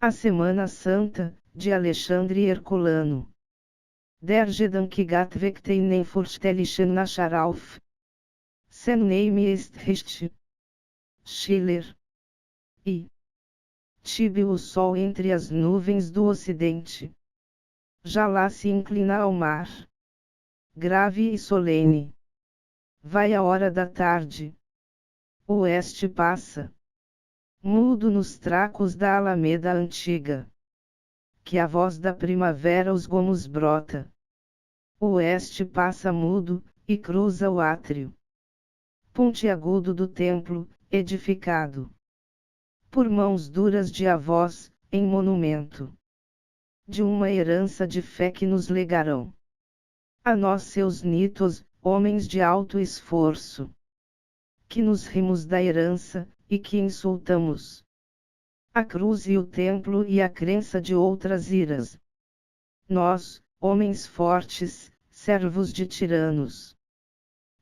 A Semana Santa, de Alexandre Herculano. Der Gedankengat den Vorstellischen Nacharauf. Sein Name ist Hist. Schiller. E. Tibio o sol entre as nuvens do ocidente. Já lá se inclina ao mar. Grave e solene. Vai a hora da tarde. O oeste passa. Mudo nos tracos da alameda antiga. Que a voz da primavera os gomos brota. O oeste passa mudo, e cruza o átrio pontiagudo do templo, edificado por mãos duras de avós, em monumento de uma herança de fé que nos legarão a nós seus nitos, homens de alto esforço, que nos rimos da herança, e que insultamos a cruz e o templo e a crença de outras iras. Nós, homens fortes, servos de tiranos,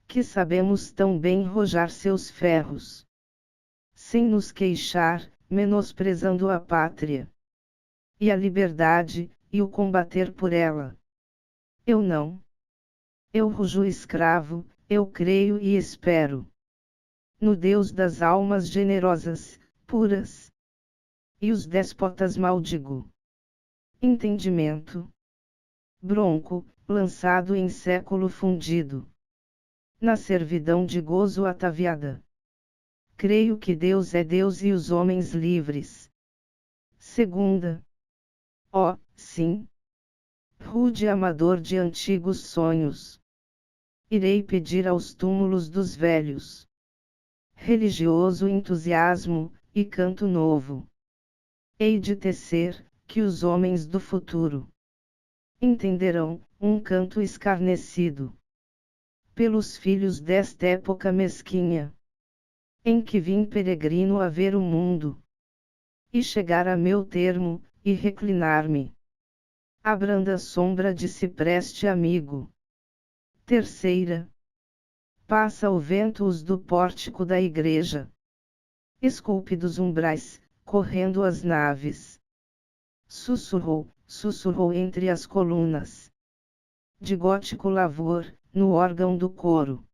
que sabemos tão bem rojar seus ferros, sem nos queixar, menosprezando a pátria e a liberdade, e o combater por ela. Eu não. Eu rujo escravo, eu creio e espero no Deus das almas generosas, puras. E os déspotas maldigo. Entendimento. Bronco, lançado em século fundido. Na servidão de gozo ataviada. Creio que Deus é Deus e os homens livres. Segunda. Oh, sim. Rude amador de antigos sonhos. Irei pedir aos túmulos dos velhos religioso entusiasmo, e canto novo. Hei de tecer, que os homens do futuro entenderão, um canto escarnecido pelos filhos desta época mesquinha, em que vim peregrino a ver o mundo, e chegar a meu termo, e reclinar-me à branda sombra de cipreste amigo. Terceira. Passa o vento os do pórtico da igreja, esculpidos umbrais, correndo as naves. Sussurrou, sussurrou entre as colunas de gótico lavor, no órgão do coro.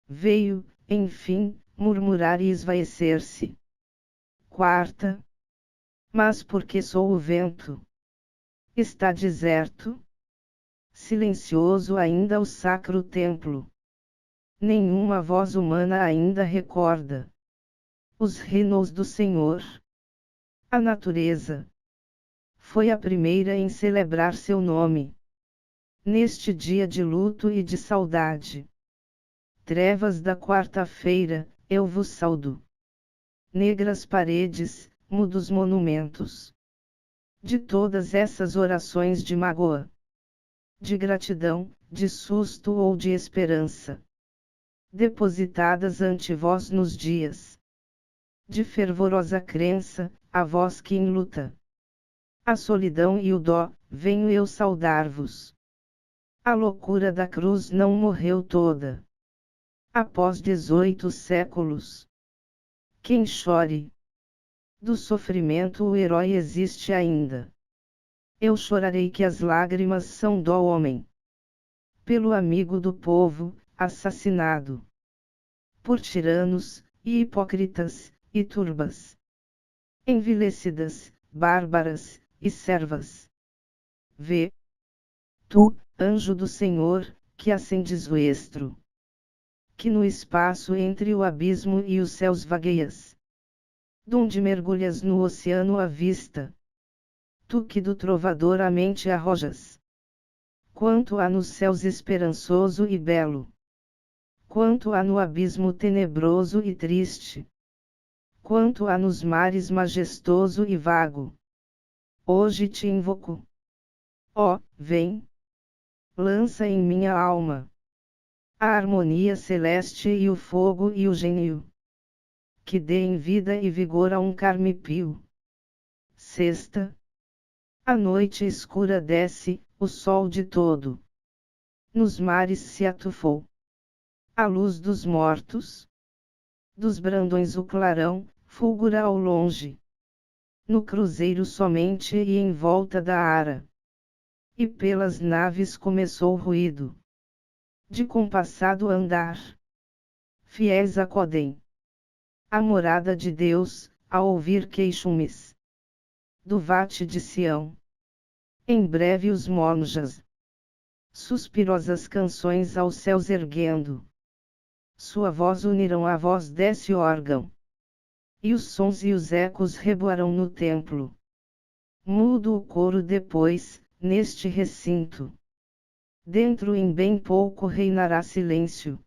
Veio, enfim, murmurar e esvaecer-se. Quarta. Mas por que sou o vento? Está deserto? Silencioso ainda o sacro templo. Nenhuma voz humana ainda recorda os rinos do Senhor. A natureza foi a primeira em celebrar seu nome. Neste dia de luto e de saudade. Trevas da quarta-feira, eu vos saudo. Negras paredes, mudos monumentos. De todas essas orações de mágoa, de gratidão, de susto ou de esperança, depositadas ante vós nos dias de fervorosa crença, a vós que em luta a solidão e o dó, venho eu saudar-vos. A loucura da cruz não morreu toda. Após 18 séculos. Quem chore do sofrimento, o herói existe ainda. Eu chorarei que as lágrimas são do homem. Pelo amigo do povo, assassinado por tiranos, e hipócritas, e turbas envilecidas, bárbaras, e servas. Vê, tu, anjo do Senhor, que acendes o estro, que no espaço entre o abismo e os céus vagueias, donde mergulhas no oceano à vista, tu que do trovador a mente arrojas, quanto há nos céus esperançoso e belo, quanto há no abismo tenebroso e triste, quanto há nos mares majestoso e vago. Hoje te invoco. Ó, vem! Lança em minha alma a harmonia celeste e o fogo e o gênio, que dêem vida e vigor a um carme pio. Sexta. A noite escura desce, o sol de todo nos mares se atufou. A luz dos mortos, dos brandões o clarão, fulgura ao longe. no cruzeiro somente e em volta da ara. E pelas naves começou ruído de compassado andar. Fiéis acodem a morada de Deus, a ouvir queixumes do vate de Sião. Em breve os monjas, suspirosas canções aos céus erguendo, sua voz unirão à voz desse órgão, e os sons e os ecos reboarão no templo. Mudo o coro depois, neste recinto. Dentro em bem pouco reinará silêncio.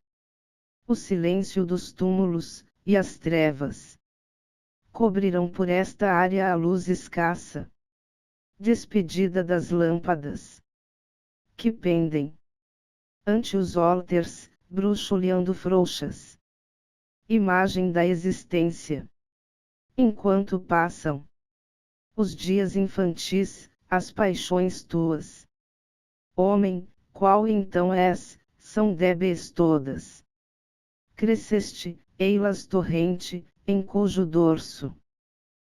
O silêncio dos túmulos, e as trevas cobrirão por esta área a luz escassa, despedida das lâmpadas que pendem ante os alters, bruxuleando frouxas, imagem da existência. Enquanto passam os dias infantis, as paixões tuas, homem, qual então és, são débeis todas. Cresceste, ei-las torrente, em cujo dorso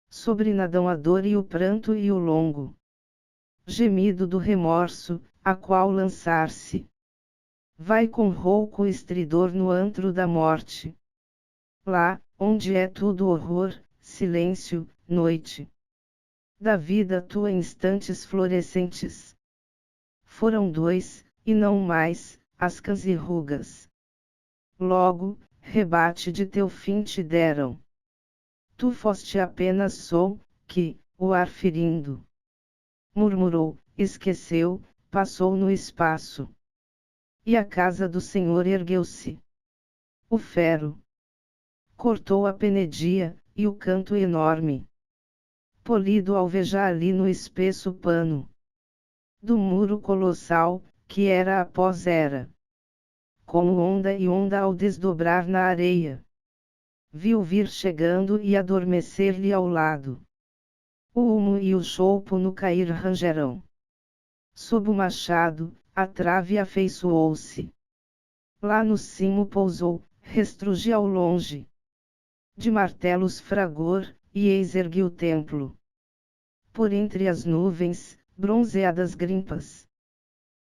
sobrenadam a dor e o pranto e o longo gemido do remorso, a qual lançar-se vai com rouco estridor no antro da morte. Lá, onde é tudo horror, silêncio, noite da vida tua instantes florescentes. Foram dois, e não mais, as cãs e rugas. Logo, rebate de teu fim te deram. Tu foste apenas som, que, o ar ferindo, murmurou, esqueceu, passou no espaço. E a casa do Senhor ergueu-se. O fero cortou a penedia, e o canto enorme, polido alveja ali no espesso pano do muro colossal, que era após era, como onda e onda ao desdobrar na areia. Viu vir chegando e adormecer-lhe ao lado. O humo e o choupo no cair rangerão. Sob o machado, a trave afeiçoou-se. Lá no cimo pousou, restrugiu ao longe de martelos fragor, e eis erguiu o templo. Por entre as nuvens, bronzeadas grimpas.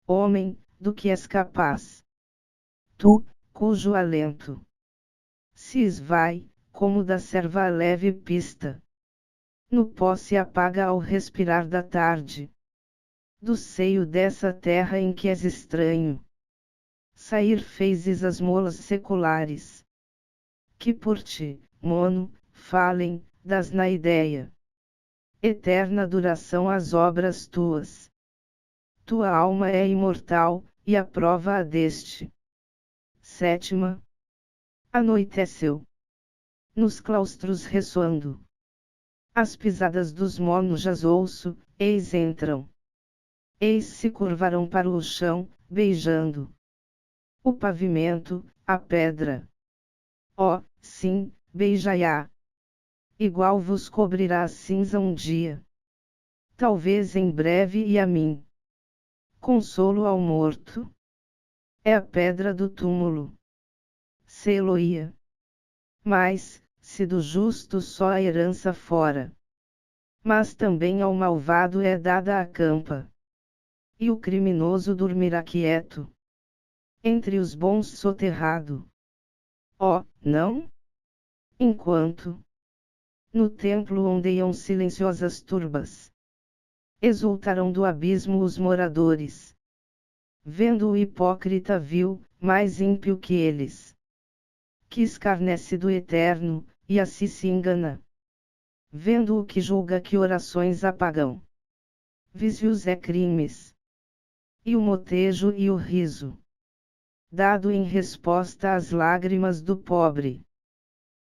Homem, do que és capaz? Tu, cujo alento se esvai, como da serva a leve pista. No pó se apaga ao respirar da tarde. Do seio dessa terra em que és estranho, sair fezes as molas seculares, que por ti, mono, falem, das na ideia. Eterna duração as obras tuas. Tua alma é imortal, e a prova a deste. Sétima. Anoiteceu. Nos claustros ressoando as pisadas dos monjas ouço, eis entram. Eis se curvaram para o chão, beijando o pavimento, a pedra. Oh, sim, beijai-a. Igual vos cobrirá a cinza um dia. Talvez em breve e a mim. Consolo ao morto. É a pedra do túmulo. Sê-lo-ia. Mas, se do justo só a herança fora. Mas também ao malvado é dada a campa. E o criminoso dormirá quieto. Entre os bons soterrado. Oh, não? Enquanto no templo ondeiam silenciosas turbas, exultarão do abismo os moradores. Vendo o hipócrita vil, mais ímpio que eles, que escarnece do eterno, e assim se engana. Vendo o que julga que orações apagam vícios é crimes. E o motejo e o riso, dado em resposta às lágrimas do pobre.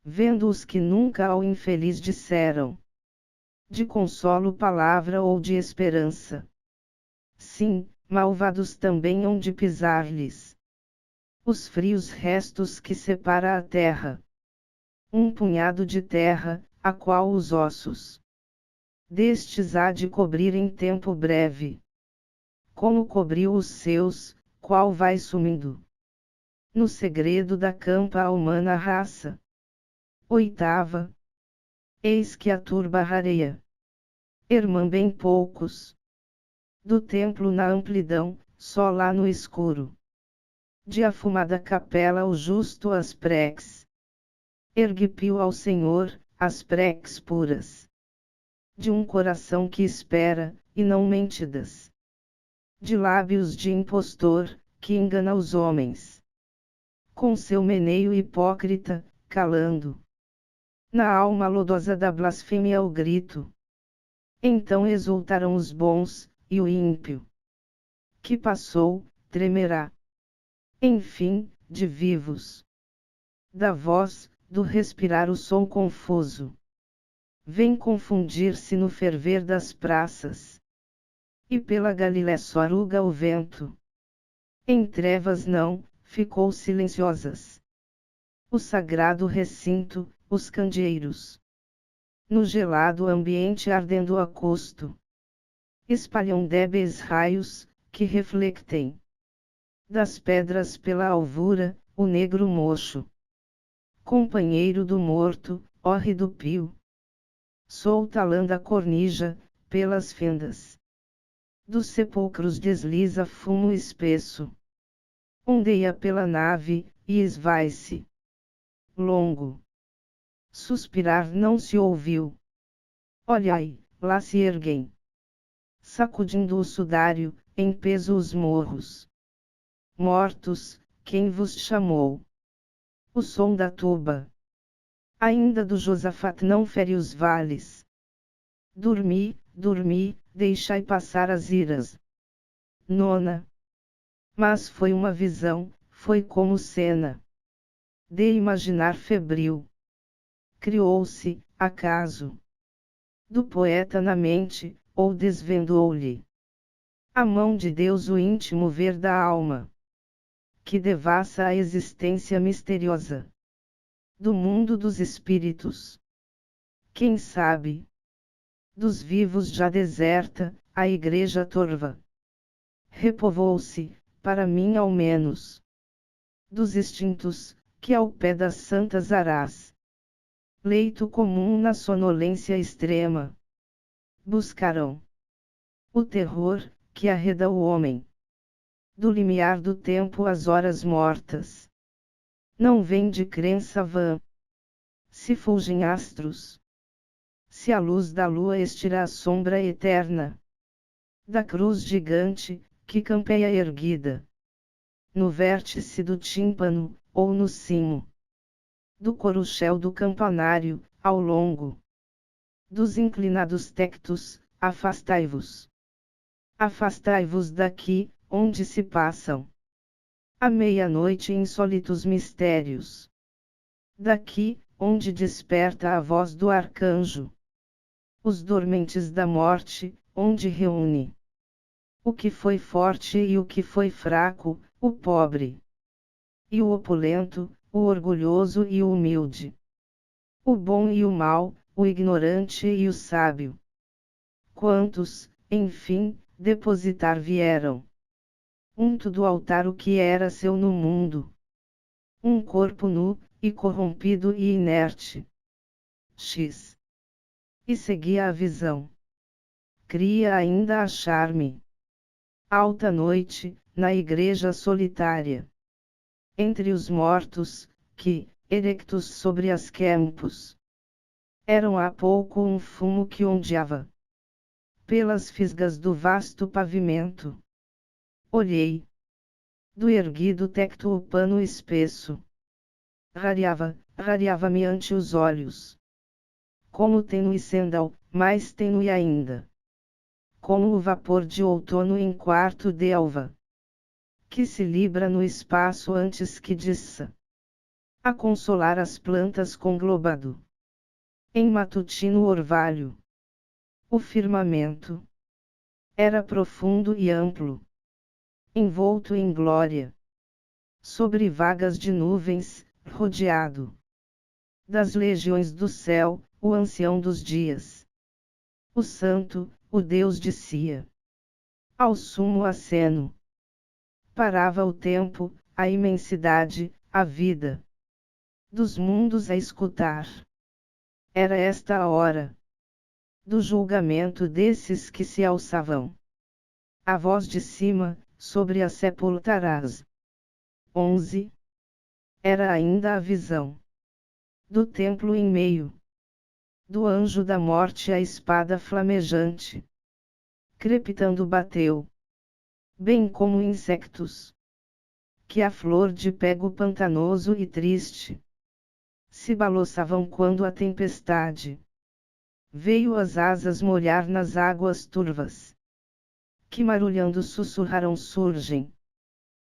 Vendo os que nunca ao infeliz disseram de consolo palavra ou de esperança. Sim, malvados também hão de pisar-lhes os frios restos que separa a terra. Um punhado de terra, a qual os ossos destes há de cobrir em tempo breve. Como cobriu os seus, qual vai sumindo no segredo da campa a humana raça. Oitava. Eis que a turba rareia Irmã bem poucos. Do templo na amplidão, só lá no escuro. De afumada capela o justo as preces. Ergue pio ao Senhor, as preces puras. De um coração que espera, e não mentidas. De lábios de impostor, que engana os homens. Com seu meneio hipócrita, calando. Na alma lodosa da blasfêmia o grito. Então exultarão os bons, e o ímpio, que passou, tremerá. Enfim, de vivos. Da voz, do respirar o som confuso. Vem confundir-se no ferver das praças. E pela Galiléia soruga o vento. Em trevas não, ficou silenciosas. O sagrado recinto, os candeeiros. No gelado ambiente ardendo a custo. Espalham débeis raios, que reflectem. Das pedras pela alvura, o negro mocho. Companheiro do morto, hórrido pio. Solta a lã da cornija, pelas fendas. Dos sepulcros desliza fumo espesso. Ondeia pela nave, e esvai-se. Longo. Suspirar não se ouviu. Olhai, lá se erguem. Sacudindo o sudário, em peso os morros. Mortos, quem vos chamou? O som da tuba. Ainda do Josafate não fere os vales. Dormi, dormi, deixai passar as iras. Nona. Mas foi uma visão, foi como cena. De imaginar febril. Criou-se, acaso. Do poeta na mente, ou desvendou-lhe. A mão de Deus o íntimo ver da alma. Que devassa a existência misteriosa. Do mundo dos espíritos. Quem sabe? Dos vivos já deserta, a igreja torva. Repovoou-se, para mim ao menos. Dos extintos, que ao pé das santas arás. Leito comum na sonolência extrema. Buscarão o terror, que arreda o homem. Do limiar do tempo às horas mortas. Não vem de crença vã. Se fulgem astros. Se a luz da lua estira a sombra eterna. Da cruz gigante, que campeia erguida. No vértice do tímpano, ou no cimo. Do coruchel do campanário, ao longo. Dos inclinados tectos, afastai-vos. Afastai-vos daqui, onde se passam. À meia-noite insólitos mistérios. Daqui, onde desperta a voz do arcanjo. Os dormentes da morte, onde reúne. O que foi forte e o que foi fraco, o pobre. E o opulento, o orgulhoso e o humilde. O bom e o mau, o ignorante e o sábio. Quantos, enfim, depositar vieram. Unto do altar o que era seu no mundo. Um corpo nu, e corrompido e inerte. X. E seguia a visão. Cria ainda achar-me. Alta noite, na igreja solitária. Entre os mortos, que, erectos sobre as campos. Eram há pouco um fumo que ondeava. Pelas fisgas do vasto pavimento. Olhei. Do erguido tecto o pano espesso. Rareava-me ante os olhos. Como tênue sendal, mais tênue ainda. Como o vapor de outono em quarto de alva. Que se libra no espaço antes que desça. A consolar as plantas conglobado. Em matutino orvalho. O firmamento. Era profundo e amplo. Envolto em glória. Sobre vagas de nuvens, rodeado. Das legiões do céu, o ancião dos dias. O santo, o Deus de Sia. Ao sumo aceno. Parava o tempo, a imensidade, a vida. Dos mundos a escutar. Era esta a hora. do julgamento desses que se alçavam. A voz de cima, sobre a sepultarás. 11. Era ainda a visão do templo em meio do anjo da morte, a espada flamejante, crepitando bateu, bem como insectos, que a flor de pego pantanoso e triste se balouçavam quando a tempestade veio as asas molhar nas águas turvas, que marulhando sussurraram surgem,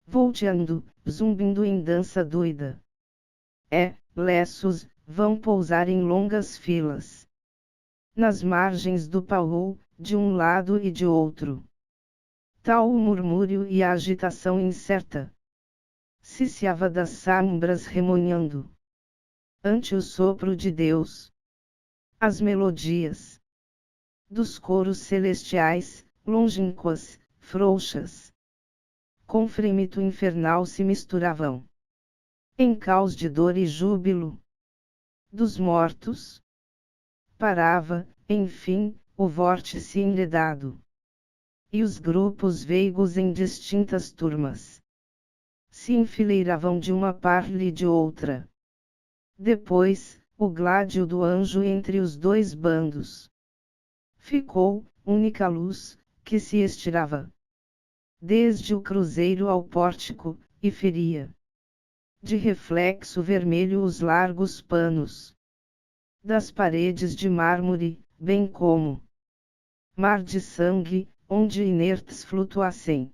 volteando, zumbindo em dança doida. Leços, vão pousar em longas filas nas margens do Paul, de um lado e de outro. Tal o murmúrio e a agitação incerta ciciava das sombras remoinhando ante o sopro de Deus. As melodias dos coros celestiais, longínquas, frouxas, com fremito infernal se misturavam em caos de dor e júbilo dos mortos. Parava, enfim, o vórtice enredado, e os grupos veigos em distintas turmas se enfileiravam de uma parte e de outra. Depois, o gládio do anjo entre os dois bandos ficou, única luz, que se estirava desde o cruzeiro ao pórtico, e feria de reflexo vermelho os largos panos das paredes de mármore, bem como mar de sangue, onde inertes flutuassem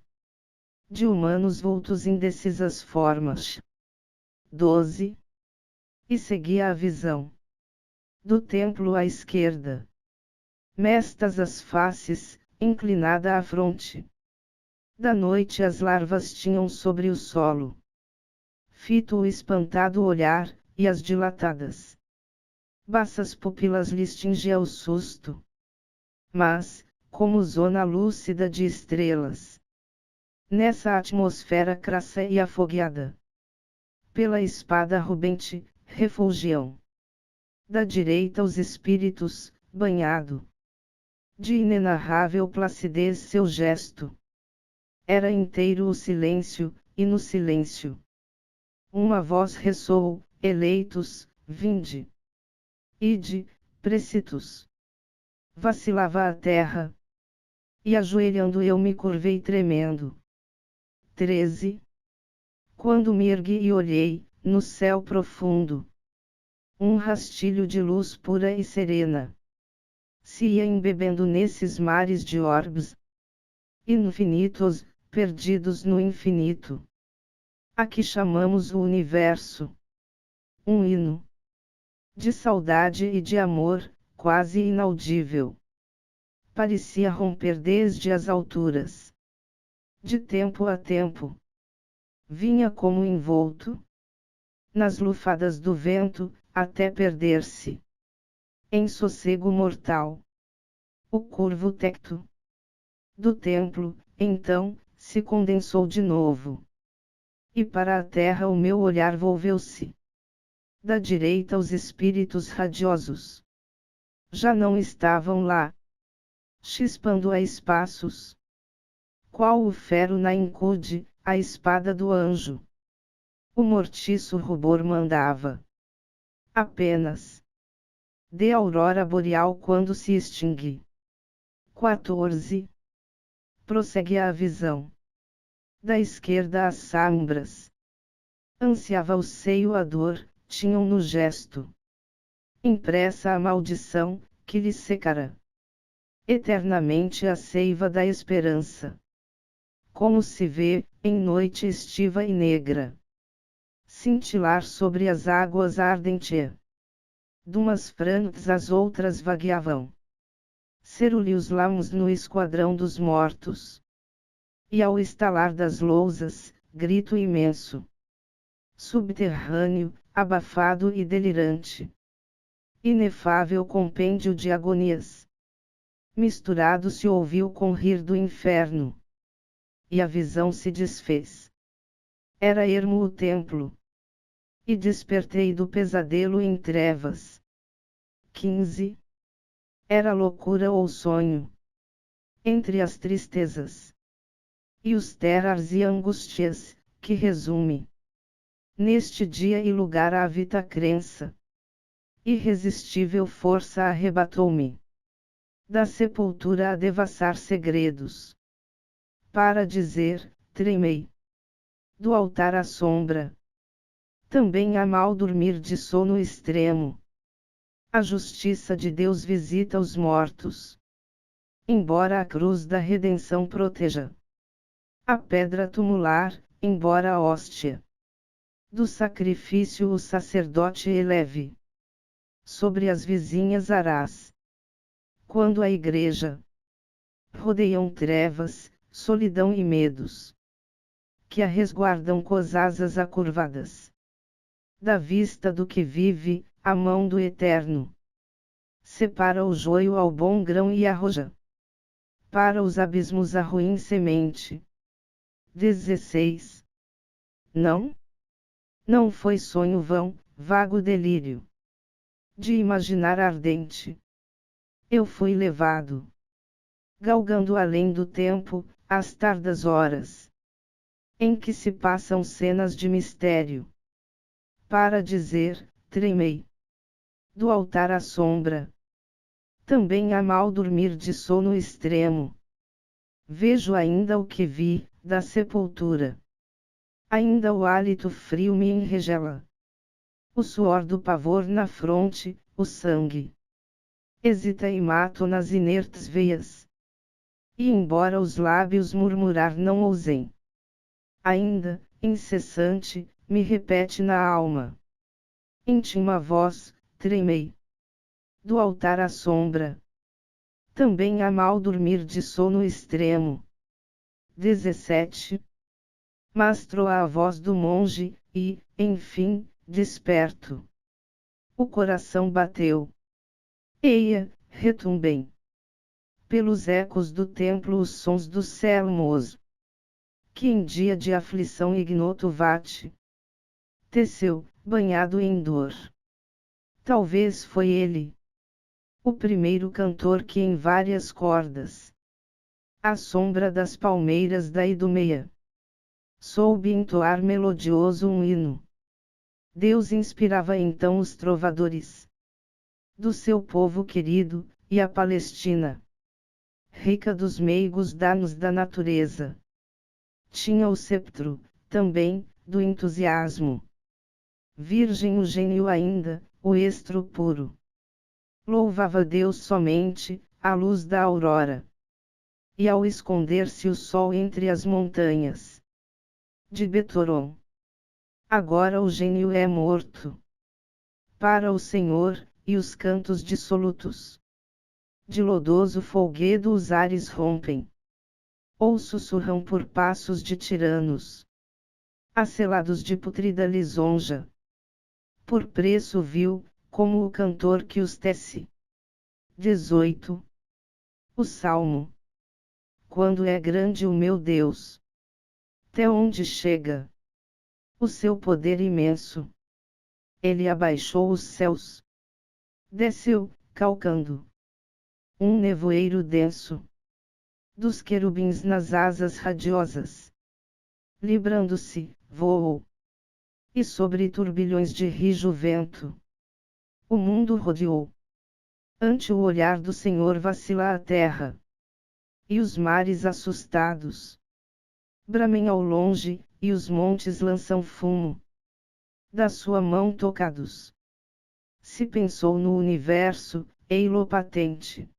de humanos vultos indecisas formas. 12. E seguia a visão do templo à esquerda, mestas as faces, inclinada a fronte da noite, as larvas tinham sobre o solo fito o espantado olhar, e as dilatadas baças pupilas lhes tingia o susto. Mas, como zona lúcida de estrelas, nessa atmosfera crassa e afogueada pela espada rubente, refulgiam da direita os espíritos, banhado de inenarrável placidez seu gesto. Era inteiro o silêncio, e no silêncio uma voz ressoou: eleitos, vinde. Ide, precitos. Vacilava a terra, e ajoelhando eu me curvei tremendo. 13. Quando me ergui e olhei, no céu profundo, um rastilho de luz pura e serena se ia embebendo nesses mares de orbes infinitos, perdidos no infinito. Aqui chamamos o universo. Um hino de saudade e de amor, quase inaudível. Parecia romper desde as alturas. De tempo a tempo. Vinha como envolto nas lufadas do vento, até perder-se em sossego mortal. O curvo tecto do templo, então, se condensou de novo. E para a terra o meu olhar volveu-se. Da direita os espíritos radiosos já não estavam lá, chispando a espaços. Qual o ferro na incude, a espada do anjo. O mortiço rubor mandava apenas de aurora boreal quando se extingue. 14. Prossegue a visão. Da esquerda as sombras. Ansiava o seio a dor, tinham no gesto impressa a maldição, que lhes secara eternamente a seiva da esperança. Como se vê, em noite estiva e negra, cintilar sobre as águas ardente. Dumas frentes as outras vagueavam. Cerúleos lamos no esquadrão dos mortos. E ao estalar das lousas, grito imenso, subterrâneo, abafado e delirante. Inefável compêndio de agonias. Misturado se ouviu com rir do inferno. E a visão se desfez. Era ermo o templo. E despertei do pesadelo em trevas. 15. Era loucura ou sonho? Entre as tristezas e os terrores e angústias, que resume. Neste dia e lugar habita a crença. Irresistível força arrebatou-me da sepultura a devassar segredos. Para dizer, tremei. Do altar à sombra. Também há mal dormir de sono extremo. A justiça de Deus visita os mortos. Embora a cruz da redenção proteja a pedra tumular, embora a hóstia do sacrifício o sacerdote eleve sobre as vizinhas arás. Quando a igreja rodeiam trevas, solidão e medos, que a resguardam com as asas acurvadas da vista do que vive, a mão do Eterno separa o joio ao bom grão e arroja para os abismos a ruim semente. 16. Não foi sonho vão, vago delírio de imaginar ardente. Eu fui levado, galgando além do tempo, as tardas horas em que se passam cenas de mistério, para dizer, tremei. Do altar à sombra. Também há mal dormir de sono extremo. Vejo ainda o que vi, da sepultura. Ainda o hálito frio me enregela. O suor do pavor na fronte, o sangue hesita e mato nas inertes veias. E embora os lábios murmurar não ousem, ainda, incessante, me repete na alma. Íntima voz, tremei. Do altar à sombra. Também há mal dormir de sono extremo. 17. Mas troa a voz do monge, e, enfim, desperto. O coração bateu. Eia, retumbem. Pelos ecos do templo os sons do Selmos. Que em dia de aflição ignoto vate. Teceu, banhado em dor. Talvez foi ele o primeiro cantor que em várias cordas, à sombra das palmeiras da Idumeia, soube entoar melodioso um hino. Deus inspirava então os trovadores do seu povo querido, e a Palestina, rica dos meigos danos da natureza, tinha o sceptro, também, do entusiasmo. Virgem o gênio ainda, o estro puro. Louvava Deus somente, à luz da aurora. E ao esconder-se o sol entre as montanhas de Betoron. Agora o gênio é morto. Para o Senhor, e os cantos dissolutos de lodoso folguedo os ares rompem. Ou sussurram por passos de tiranos, acelados de putrida lisonja. Por preço vil, como o cantor que os tece. 18. O Salmo. Quando é grande o meu Deus? Até onde chega o seu poder imenso? Ele abaixou os céus. Desceu, calcando um nevoeiro denso dos querubins nas asas radiosas. Librando-se, voou. E sobre turbilhões de rijo vento o mundo rodeou. Ante o olhar do Senhor vacila a terra. E os mares assustados bramem ao longe, e os montes lançam fumo da sua mão tocados. Se pensou no universo, ei-lo patente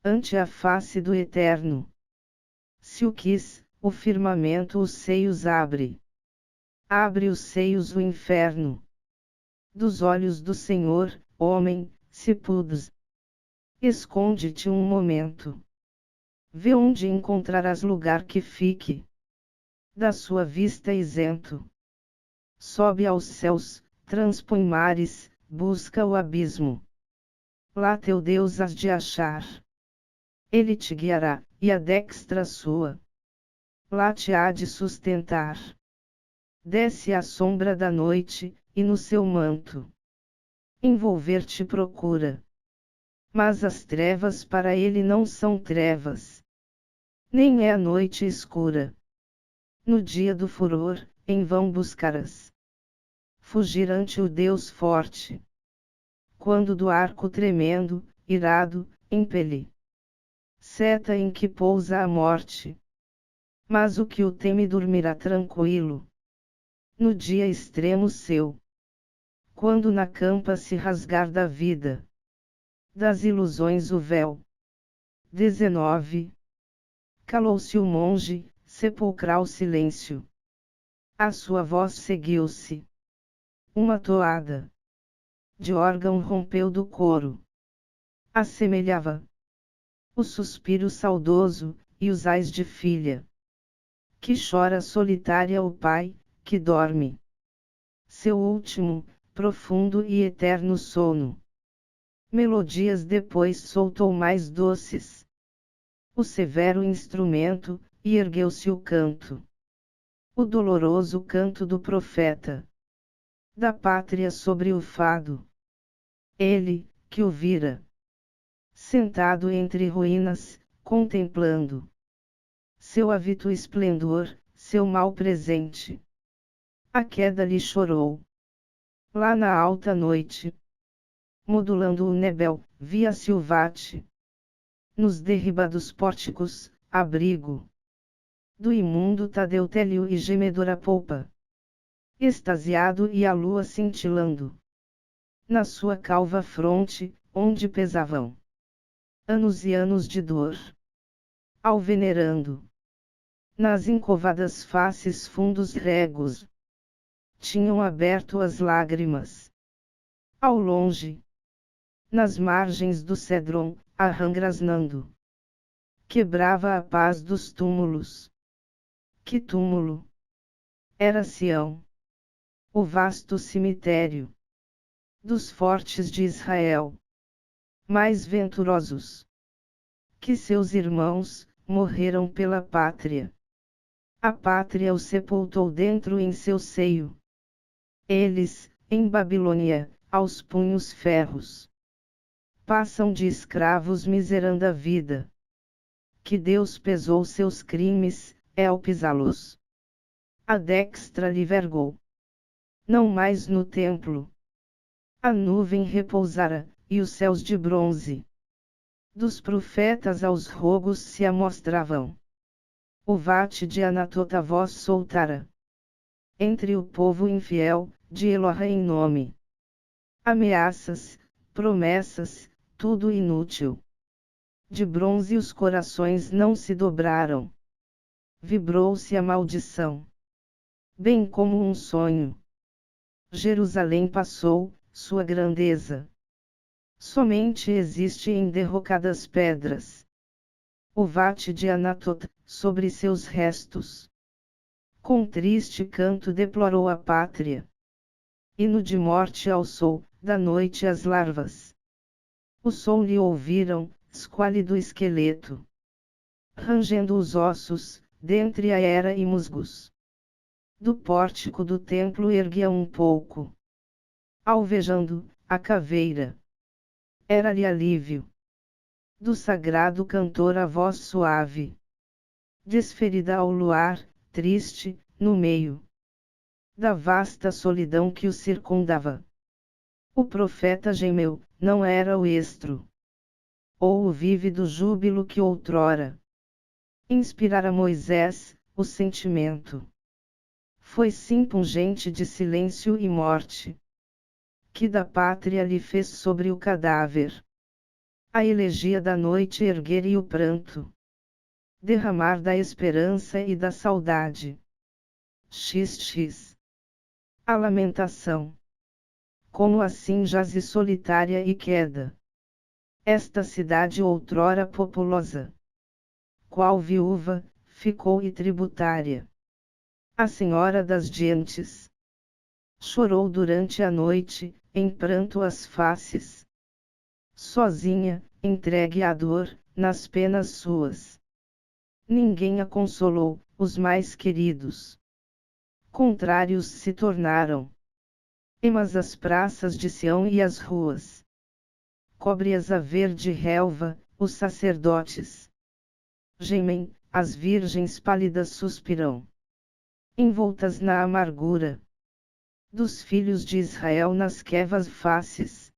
ante a face do Eterno. Se o quis, o firmamento os seios abre. Abre os seios o inferno. Dos olhos do Senhor, homem, se pudes, esconde-te um momento. Vê onde encontrarás lugar que fique da sua vista isento. Sobe aos céus, transpõe mares, busca o abismo. Lá teu Deus has de achar. Ele te guiará, e a destra sua lá te há de sustentar. Desce à sombra da noite, e no seu manto envolver-te procura. Mas as trevas para ele não são trevas. Nem é a noite escura. No dia do furor, em vão buscarás fugir ante o Deus forte. Quando do arco tremendo, irado, impele seta em que pousa a morte. Mas o que o teme dormirá tranquilo no dia extremo seu. Quando na campa se rasgar da vida, das ilusões o véu. 19. Calou-se o monge, sepulcral silêncio. A sua voz seguiu-se. Uma toada de órgão rompeu do coro. Assemelhava o suspiro saudoso, e os ais de filha que chora solitária o pai, que dorme seu último, profundo e eterno sono. Melodias depois soltou mais doces o severo instrumento, e ergueu-se o canto. O doloroso canto do profeta da pátria sobre o fado. Ele, que o vira sentado entre ruínas, contemplando seu avito esplendor, seu mal presente. A queda lhe chorou. Lá na alta noite, modulando o nebel, via-se o vate. Nos derribados pórticos, abrigo do imundo Tadeu Télio e gemedora polpa. Extasiado e a lua cintilando na sua calva fronte, onde pesavam anos e anos de dor. Ao venerando nas encovadas faces fundos regos tinham aberto as lágrimas. Ao longe, nas margens do Cédron, a rã grasnando quebrava a paz dos túmulos. Que túmulo! Era Sião, o vasto cemitério dos fortes de Israel, mais venturosos que seus irmãos, morreram pela pátria. A pátria o sepultou dentro em seu seio. Eles, em Babilônia, aos punhos ferros, passam de escravos miserando a vida. Que Deus pesou seus crimes, ao pisá-los. A destra lhe vergou. Não mais no templo. A nuvem repousara, e os céus de bronze dos profetas aos rogos se amostravam. O vate de Anatota voz soltara entre o povo infiel, de Eloha em nome. Ameaças, promessas, tudo inútil. De bronze os corações não se dobraram. Vibrou-se a maldição. Bem como um sonho. Jerusalém passou, sua grandeza somente existe em derrocadas pedras. O vate de Anatot, sobre seus restos, com triste canto deplorou a pátria. Hino de morte alçou, da noite as larvas. O som lhe ouviram, esquálido esqueleto, rangendo os ossos, dentre a era e musgos. Do pórtico do templo erguia um pouco, alvejando, a caveira. Era-lhe alívio. Do sagrado cantor a voz suave, desferida ao luar, triste, no meio da vasta solidão que o circundava. O profeta gemeu, não era o estro, ou o vívido júbilo que outrora inspirara Moisés, o sentimento. Foi sim pungente de silêncio e morte, que da pátria lhe fez sobre o cadáver a elegia da noite erguer e o pranto derramar da esperança e da saudade. XX. A lamentação. Como assim jaze solitária e queda esta cidade outrora populosa, qual viúva, ficou e tributária. A senhora das gentes chorou durante a noite, em pranto as faces. Sozinha, entregue à dor, nas penas suas. Ninguém a consolou, os mais queridos contrários se tornaram. Emas as praças de Sião e as ruas cobre-as a verde relva, os sacerdotes gemem, as virgens pálidas suspiram, envoltas na amargura dos filhos de Israel nas quevas faces.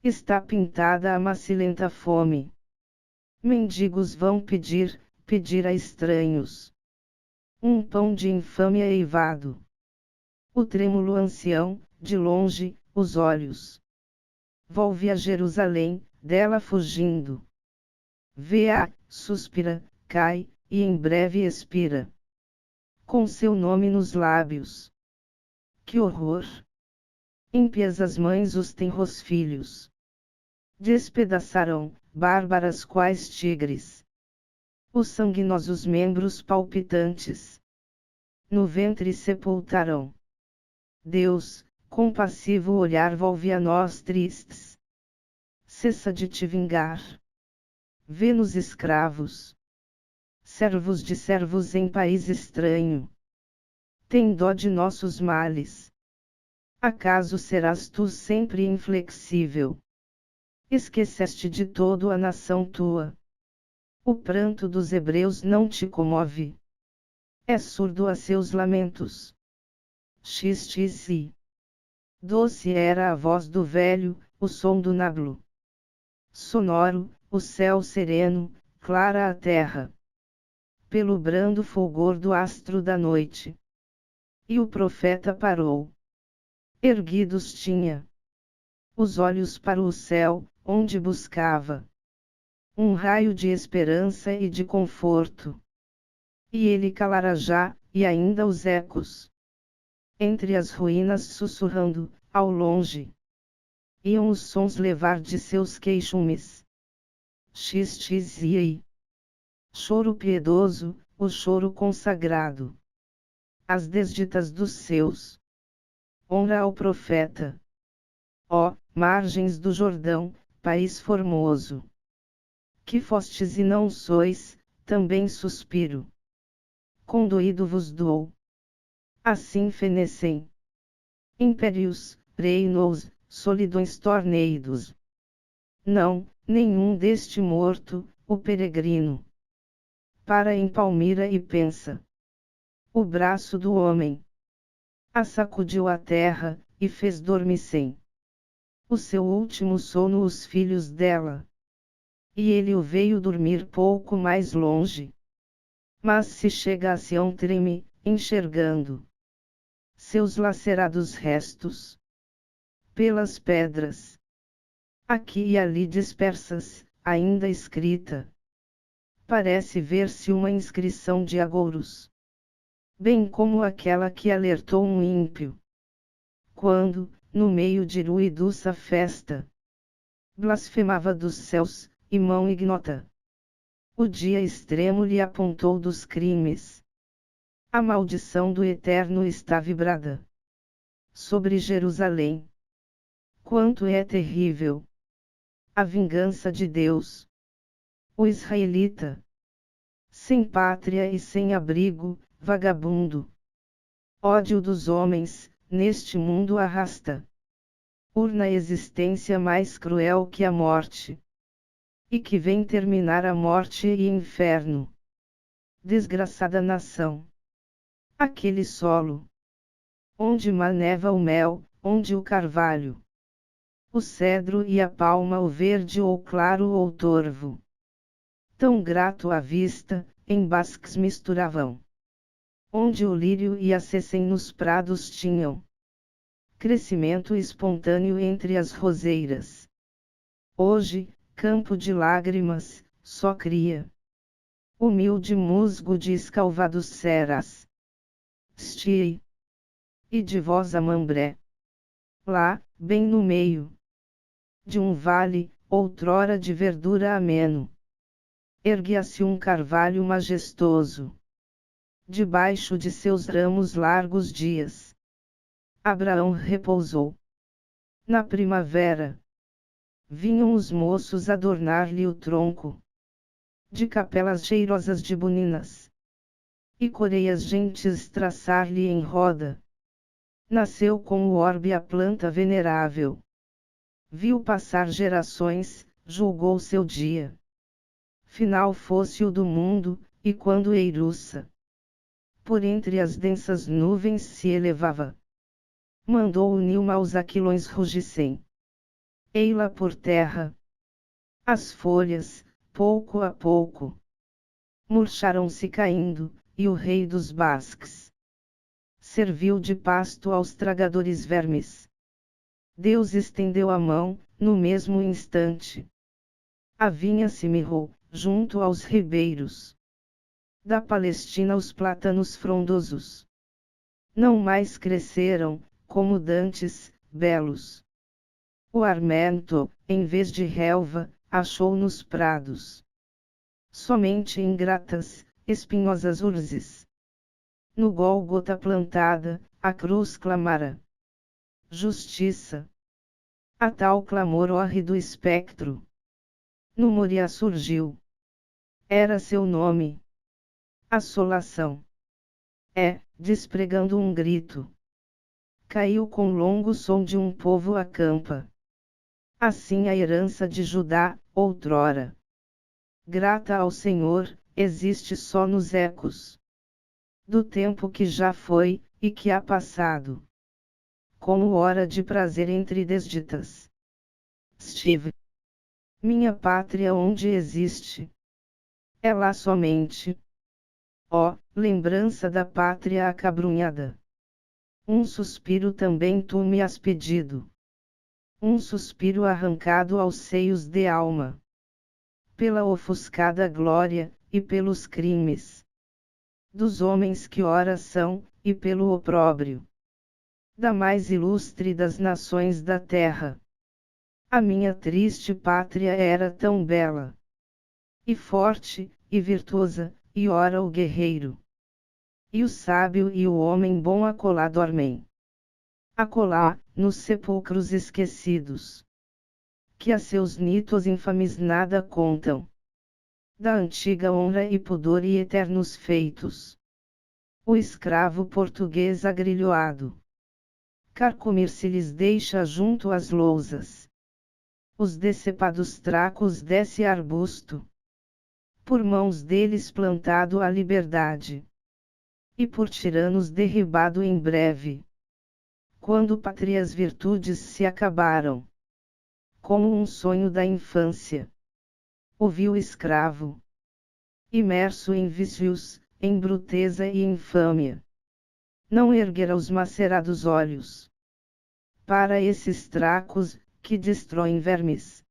Está pintada a macilenta fome. Mendigos vão pedir a estranhos um pão de infâmia eivado. O trêmulo ancião, de longe, os olhos volve a Jerusalém, dela fugindo. Vê-a, suspira, cai, e em breve expira, com seu nome nos lábios. Que horror! Ímpias as mães os tenros filhos despedaçarão, bárbaras quais tigres, os sanguinosos membros palpitantes no ventre sepultarão. Deus, compassivo olhar volve a nós tristes. Cessa de te vingar. Vê-nos escravos, servos de servos em país estranho. Tem dó de nossos males. Acaso serás tu sempre inflexível? Esqueceste de todo a nação tua. O pranto dos hebreus não te comove. É surdo a seus lamentos. XXI. Doce era a voz do velho, o som do nablo. Sonoro, o céu sereno, clara a terra. Pelo brando fulgor do astro da noite. E o profeta parou. Erguidos tinha os olhos para o céu, onde buscava um raio de esperança e de conforto. E ele calara já, e ainda os ecos entre as ruínas sussurrando, ao longe, iam os sons levar de seus queixumes. XXI. Choro piedoso, o choro consagrado. As desditas dos seus. Honra ao profeta. Ó, margens do Jordão, país formoso, que fostes e não sois, também suspiro. Condoído vos dou. Assim fenecem impérios, reinos, solidões torneidos. Não, nenhum deste morto, o peregrino. Para em Palmira e pensa. O braço do homem a sacudiu a terra, e fez dormicem o seu último sono os filhos dela. E ele o veio dormir pouco mais longe. Mas se chega a Sião treme, enxergando seus lacerados restos pelas pedras, aqui e ali dispersas, ainda escrita. Parece ver-se uma inscrição de agouros, bem como aquela que alertou um ímpio, quando, no meio de ruidosa festa, blasfemava dos céus, e mão ignota. O dia extremo lhe apontou dos crimes. A maldição do Eterno está vibrada sobre Jerusalém. Quanto é terrível a vingança de Deus! O israelita, sem pátria e sem abrigo, vagabundo, ódio dos homens, neste mundo arrasta urna existência mais cruel que a morte, e que vem terminar a morte e inferno. Desgraçada nação! Aquele solo onde maneva o mel, onde o carvalho, o cedro e a palma, o verde ou claro ou torvo, tão grato à vista, em basques misturavam, onde o lírio e a cecém nos prados tinham crescimento espontâneo entre as roseiras. Hoje, campo de lágrimas, só cria humilde musgo de escalvados ceras. Stiei. E de voz a Mambré. Lá, bem no meio de um vale, outrora de verdura ameno, erguia-se um carvalho majestoso. Debaixo de seus ramos largos dias, Abraão repousou. Na primavera, vinham os moços adornar-lhe o tronco de capelas cheirosas de buninas, e coreias gentes traçar-lhe em roda. Nasceu com o orbe a planta venerável, Viu passar gerações, julgou seu dia final fosse o do mundo, e quando Eiruça por entre as densas nuvens se elevava, mandou o Nilma aos aquilões rugissem. Ei-la por terra. As folhas, pouco a pouco, murcharam-se caindo, e o rei dos basques serviu de pasto aos tragadores vermes. Deus estendeu a mão, no mesmo instante. A vinha se mirrou, junto aos ribeiros da Palestina os plátanos frondosos não mais cresceram, como dantes, belos. O armento, em vez de relva, achou nos prados somente ingratas, espinhosas urzes. No Gólgota plantada, a cruz clamara justiça. A tal clamor hórrido espectro no Moriá surgiu. Era seu nome. Assolação. Despregando um grito, caiu com longo som de um povo acampa. Assim a herança de Judá, outrora grata ao Senhor, existe só nos ecos do tempo que já foi, e que há passado. Como hora de prazer entre desditas. Estive. Minha pátria onde existe. É lá somente. Ó, lembrança da pátria acabrunhada. Um suspiro também tu me has pedido. Um suspiro arrancado aos seios de alma. Pela ofuscada glória, e pelos crimes dos homens que ora são, e pelo opróbrio da mais ilustre das nações da terra. A minha triste pátria era tão bela, e forte, e virtuosa, e ora o guerreiro, e o sábio e o homem bom acolá dormem. Acolá, nos sepulcros esquecidos, que a seus nitos infames nada contam, da antiga honra e pudor e eternos feitos. O escravo português agrilhoado carcomir-se-lhes deixa junto às lousas. Os decepados tracos desse arbusto, por mãos deles plantado a liberdade, e por tiranos derribado em breve. Quando pátrias virtudes se acabaram, como um sonho da infância, o vil escravo, imerso em vícios, em bruteza e infâmia, não erguera os macerados olhos para esses tracos, que destroem vermes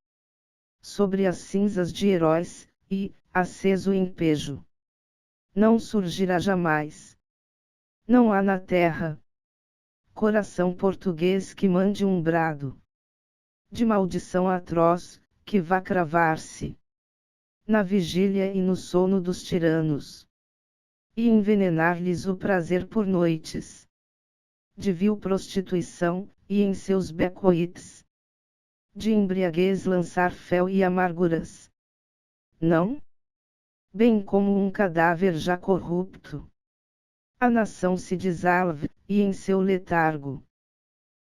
sobre as cinzas de heróis, e, aceso em pejo, não surgirá jamais. Não há na terra coração português que mande um brado de maldição atroz, que vá cravar-se na vigília e no sono dos tiranos, e envenenar-lhes o prazer por noites de vil prostituição, e em seus becoites de embriaguez lançar fel e amarguras. Não? Bem como um cadáver já corrupto, a nação se desalve, e em seu letargo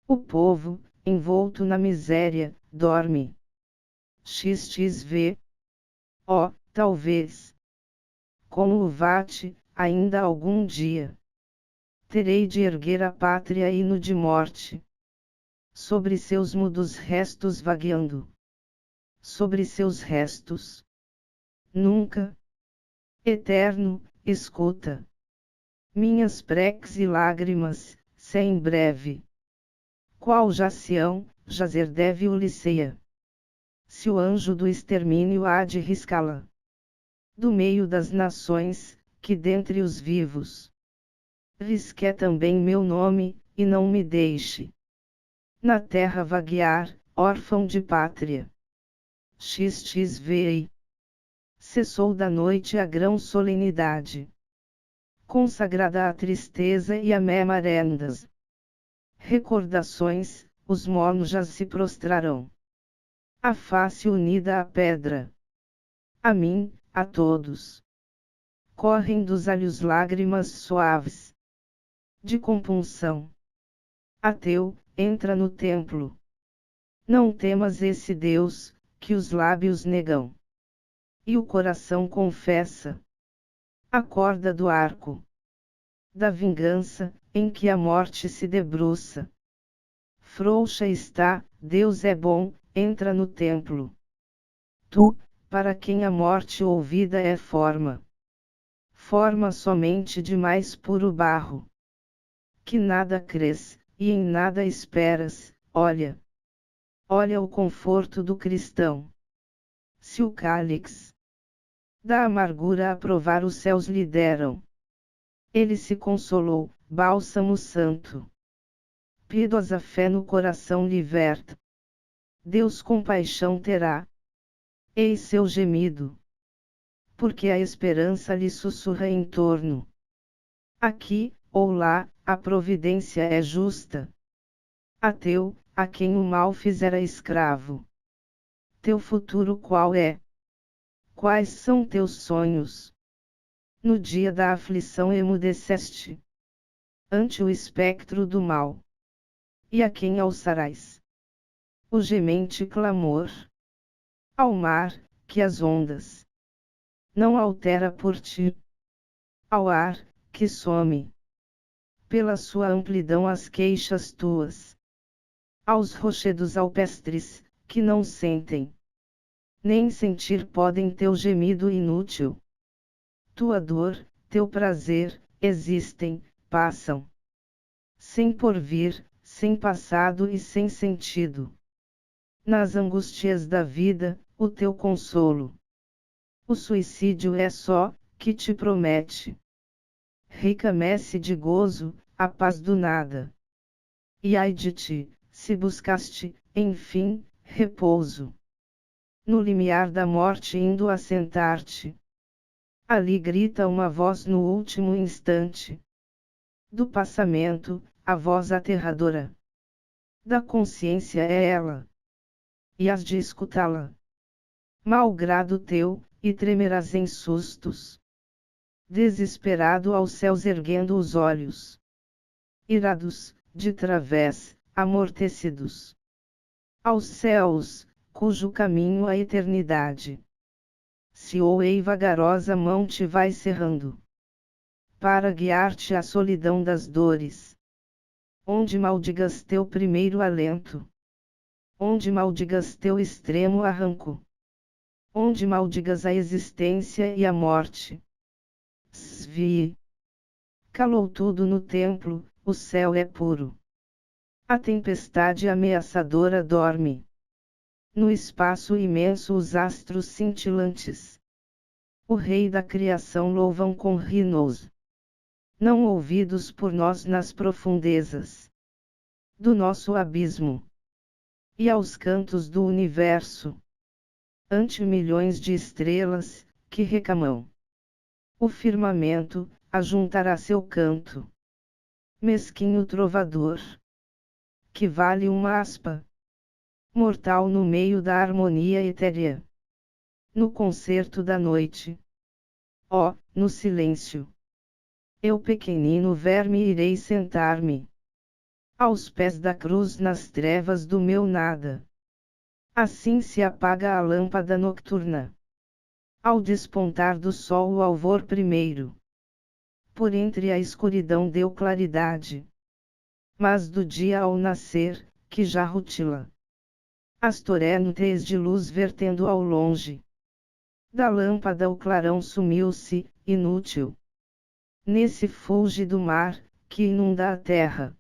o povo, envolto na miséria, dorme. XXV. Oh, talvez, como o vate, ainda algum dia terei de erguer a pátria hino de morte sobre seus mudos restos vagueando. Sobre seus restos. Nunca. Eterno, escuta minhas preces e lágrimas, se em breve, qual jacião, jazer deve o Liceia. Se o anjo do extermínio há de riscá-la do meio das nações, que dentre os vivos risque também meu nome, e não me deixe na terra vaguear, órfão de pátria. XXVI. Cessou da noite a grão solenidade, consagrada à tristeza e a memorandas. Recordações, os monjas se prostrarão. A face unida à pedra. A mim, a todos. Correm dos olhos lágrimas suaves de compunção. Ateu, entra no templo. Não temas esse Deus, que os lábios negam e o coração confessa. A corda do arco da vingança, em que a morte se debruça. Frouxa está, Deus é bom, entra no templo. Tu, para quem a morte ou vida é forma somente de mais puro barro, que nada crês, e em nada esperas, olha o conforto do cristão. Se o cálice da amargura a provar os céus lhe deram, ele se consolou, bálsamo santo. Piedosa fé no coração liberta. Deus compaixão terá. Eis seu gemido. Porque a esperança lhe sussurra em torno. Aqui, ou lá, a providência é justa. Ateu, a quem o mal fizera escravo. Teu futuro qual é? Quais são teus sonhos? No dia da aflição emudeceste ante o espectro do mal. E a quem alçarás o gemente clamor? Ao mar, que as ondas não altera por ti. Ao ar, que some pela sua amplidão as queixas tuas. Aos rochedos alpestres, que não sentem, nem sentir podem teu gemido inútil. Tua dor, teu prazer, existem, passam. Sem porvir, sem passado e sem sentido. Nas angústias da vida, o teu consolo. O suicídio é só, que te promete rica messe de gozo, a paz do nada. E ai de ti, se buscaste, enfim, repouso. No limiar da morte indo assentar-te. Ali grita uma voz no último instante do passamento, a voz aterradora da consciência é ela. E has de escutá-la. Malgrado teu, e tremerás em sustos. Desesperado aos céus erguendo os olhos. Irados, de través, amortecidos. Aos céus, cujo caminho a eternidade se ou ei vagarosa mão te vai cerrando. Para guiar-te à solidão das dores. Onde maldigas teu primeiro alento. Onde maldigas teu extremo arranco. Onde maldigas a existência e a morte. Svi. Calou tudo no templo, o céu é puro. A tempestade ameaçadora dorme. No espaço imenso os astros cintilantes. O Rei da criação louvam com rinos. Não ouvidos por nós nas profundezas do nosso abismo. E aos cantos do universo. Ante milhões de estrelas, que recamam o firmamento, ajuntará seu canto. Mesquinho trovador, que vale uma aspa mortal no meio da harmonia etérea. No concerto da noite. Oh, no silêncio. Eu pequenino verme irei sentar-me aos pés da cruz nas trevas do meu nada. Assim se apaga a lâmpada nocturna. Ao despontar do sol o alvor primeiro. Por entre a escuridão deu claridade. Mas do dia ao nascer, que já rutila as torrentes de luz vertendo ao longe. Da lâmpada o clarão sumiu-se, inútil. Nesse fulge do mar, que inunda a terra.